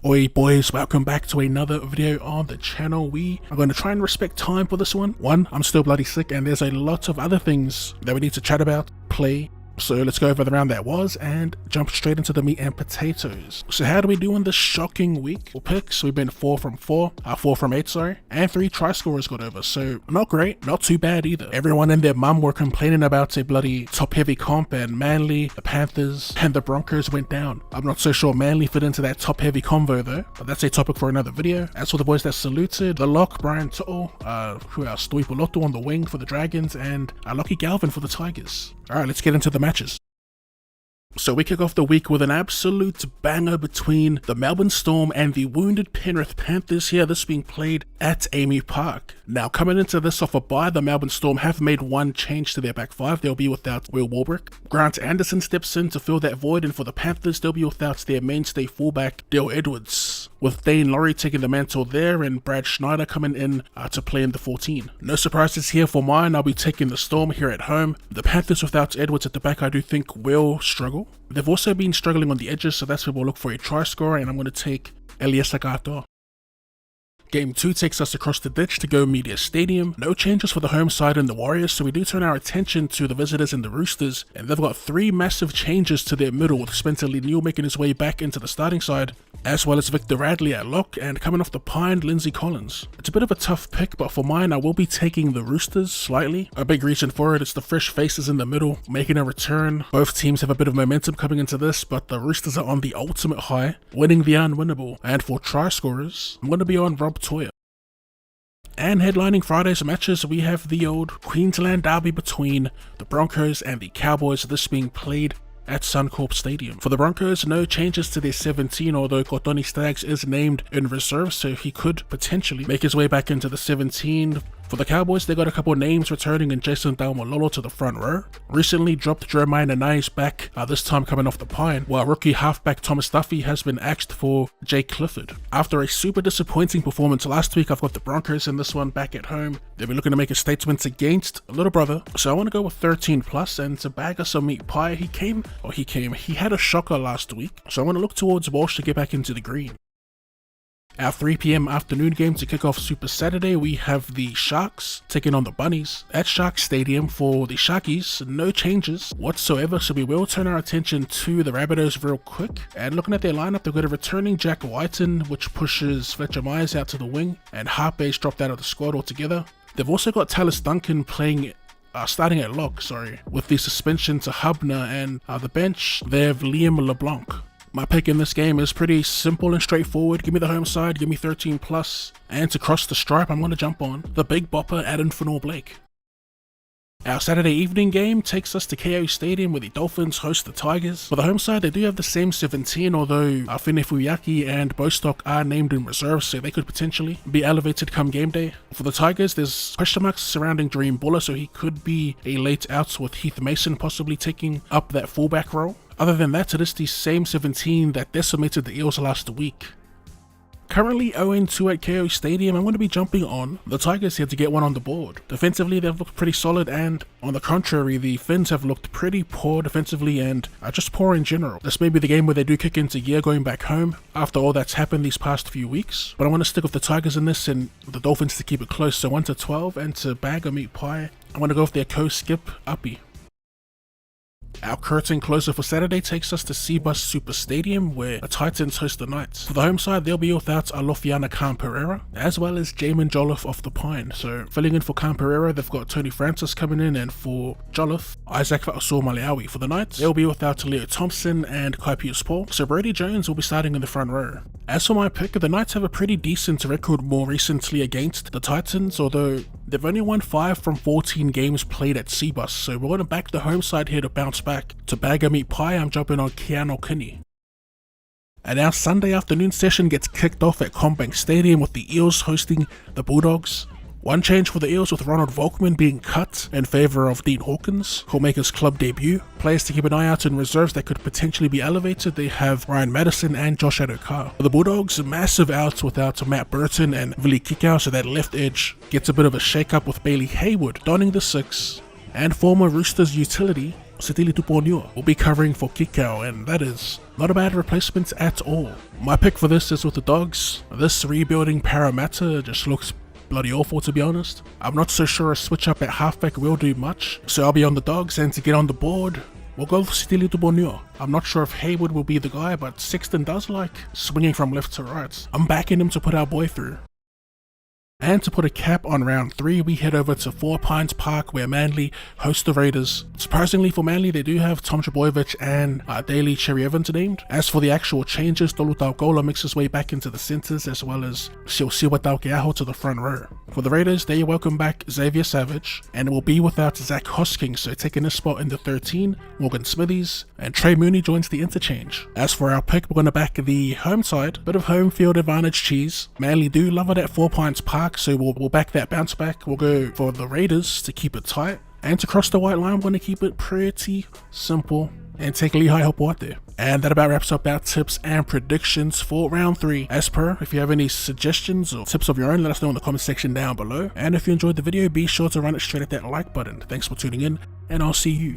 Oi boys, welcome back to another video on the channel. We are going to try and respect time for this one. I'm still bloody sick and there's a lot of other things that we need to chat about, play. So let's go over the round that was and jump straight into the meat and potatoes. So how do we do in this shocking week? For picks, we've been 4 from 8, sorry, and 3 try scorers got over. So not great, not too bad either. Everyone and their mum were complaining about a bloody top heavy comp, and Manly, the Panthers, and the Broncos went down. I'm not so sure Manly fit into that top heavy convo though, but that's a topic for another video. As for the boys that saluted, the lock, Brian To'o, who else? Stui Poloto on the wing for the Dragons, and Lucky Galvin for the Tigers. Alright, let's get into the matches. So we kick off the week with an absolute banger between the Melbourne Storm and the wounded Penrith Panthers here, this being played at Amy Park. Now coming into this off a bye, the Melbourne Storm have made one change to their back five. They'll be without Will Warbrick. Grant Anderson steps in to fill that void, and for the Panthers they'll be without their mainstay fullback Dale Edwards, with Dane Laurie taking the mantle there and Brad Schneider coming in to play in the 14. No surprises here for mine, I'll be taking the Storm here at home. The Panthers without Edwards at the back I do think will struggle. They've also been struggling on the edges, so that's where we'll look for a try scorer, and I'm going to take Elias Agato. Game 2 takes us across the ditch to Go Media Stadium. No changes for the home side and the Warriors, so we do turn our attention to the visitors and the Roosters, and they've got 3 massive changes to their middle, with Spencer Leniel making his way back into the starting side, as well as Victor Radley at lock, and coming off the pine, Lindsay Collins. It's a bit of a tough pick, but for mine I will be taking the Roosters slightly. A big reason for it is the fresh faces in the middle making a return. Both teams have a bit of momentum coming into this, but the Roosters are on the ultimate high, winning the unwinnable. And for try scorers, I'm going to be on Rob Toya. And headlining Friday's matches, we have the old Queensland derby between the Broncos and the Cowboys, this being played at Suncorp Stadium. For the Broncos, no changes to their 17, although Kotoni Staggs is named in reserve, so he could potentially make his way back into the 17. For the Cowboys, they got a couple of names returning in Jason Dalmalolo to the front row. Recently dropped Jeremiah Nanai's back, this time coming off the pine, while rookie halfback Thomas Duffy has been axed for Jake Clifford. After a super disappointing performance last week, I've got the Broncos in this one back at home. They've been looking to make a statement against a little brother, so I want to go with 13 plus, and to bag us some meat pie, he had a shocker last week, so I want to look towards Walsh to get back into the green. Our 3 PM afternoon game to kick off Super Saturday, we have the Sharks taking on the Bunnies at Sharks Stadium. For the Sharkies, no changes whatsoever, so we will turn our attention to the Rabbitohs real quick. And looking at their lineup, they've got a returning Jack Whiten, which pushes Fletcher Myers out to the wing, and Harpe's dropped out of the squad altogether. They've also got Tallis Duncan playing starting at lock, with the suspension to Hubner, and the bench, they have Liam LeBlanc. My pick in this game is pretty simple and straightforward. Give me the home side, give me 13 plus, and to cross the stripe, I'm going to jump on the big bopper Adam Fanor-Blake. Our Saturday evening game takes us to KO Stadium, where the Dolphins host the Tigers. For the home side, they do have the same 17, although Fine Fuyaki and Bostock are named in reserve, so they could potentially be elevated come game day. For the Tigers, there's question marks surrounding Dream Buller, so he could be a late out, with Heath Mason possibly taking up that fullback role. Other than that, it is the same 17 that decimated the Eels last week. Currently 0-2 at KO Stadium, I'm going to be jumping on the Tigers here to get one on the board. Defensively, they've looked pretty solid, and on the contrary, the Finns have looked pretty poor defensively and just poor in general. This may be the game where they do kick into gear going back home after all that's happened these past few weeks. But I want to stick with the Tigers in this and the Dolphins to keep it close, so 1-12, and to bag a meat pie, I want to go with their co-skip Uppy. Our curtain closer for Saturday takes us to Cbus Super Stadium, where the Titans host the Knights. For the home side, they'll be without Alofiana Khan Pereira, as well as Jamin Jolliffe off the pine. So filling in for Khan Pereira, they've got Tony Francis coming in, and for Jolliffe, Isaac Fa'asor Maleawi. For the Knights, they'll be without Leo Thompson and Kai Pius-Paul, so Brady Jones will be starting in the front row. As for my pick, the Knights have a pretty decent record more recently against the Titans, although they've only won 5 from 14 games played at Cbus, so we're going to back the home side here to bounce back. To bag a meat pie, I'm jumping on Keanu Kinney. And our Sunday afternoon session gets kicked off at Combank Stadium, with the Eels hosting the Bulldogs. One change for the Eels, with Ronald Volkman being cut in favour of Dean Hawkins, who'll make his club debut. Players to keep an eye out in reserves that could potentially be elevated, they have Ryan Madison and Josh Adokar. For the Bulldogs, massive outs without Matt Burton and Vili Kikau, so that left edge gets a bit of a shake-up, with Bailey Hayward donning the 6, and former Roosters utility Setili Tuponio will be covering for Kikau, and that is not a bad replacement at all. My pick for this is with the Dogs. This rebuilding Parramatta just looks bloody awful, to be honest. I'm not so sure a switch up at halfback will do much, so I'll be on the Dogs, and to get on the board, we'll go for Setili Tuponio. I'm not sure if Hayward will be the guy, but Sexton does like swinging from left to right. I'm backing him to put our boy through. And to put a cap on round 3, we head over to 4 Pines Park where Manly host the Raiders. Surprisingly for Manly, they do have Tom Trbojevic and Daly Cherry Evans named. As for the actual changes, Tolu Taukola makes his way back into the centres, as well as Siosiwa Taukeaho to the front row. For the Raiders, they welcome back Xavier Savage, and it will be without Zach Hoskins, so taking his spot in the 13, Morgan Smithies, and Trey Mooney joins the interchange. As for our pick, we're going to back the home side, bit of home field advantage cheese. Manly do love it at 4 Pines Park, so we'll back that bounce back. We'll go for the Raiders to keep it tight, and to cross the white line, we're going to keep it pretty simple and take Lehigh Hope out there. And that about wraps up our tips and predictions for round 3. As per, if you have any suggestions or tips of your own, let us know in the comment section down below. And if you enjoyed the video, be sure to run it straight at that like button. Thanks for tuning in, and I'll see you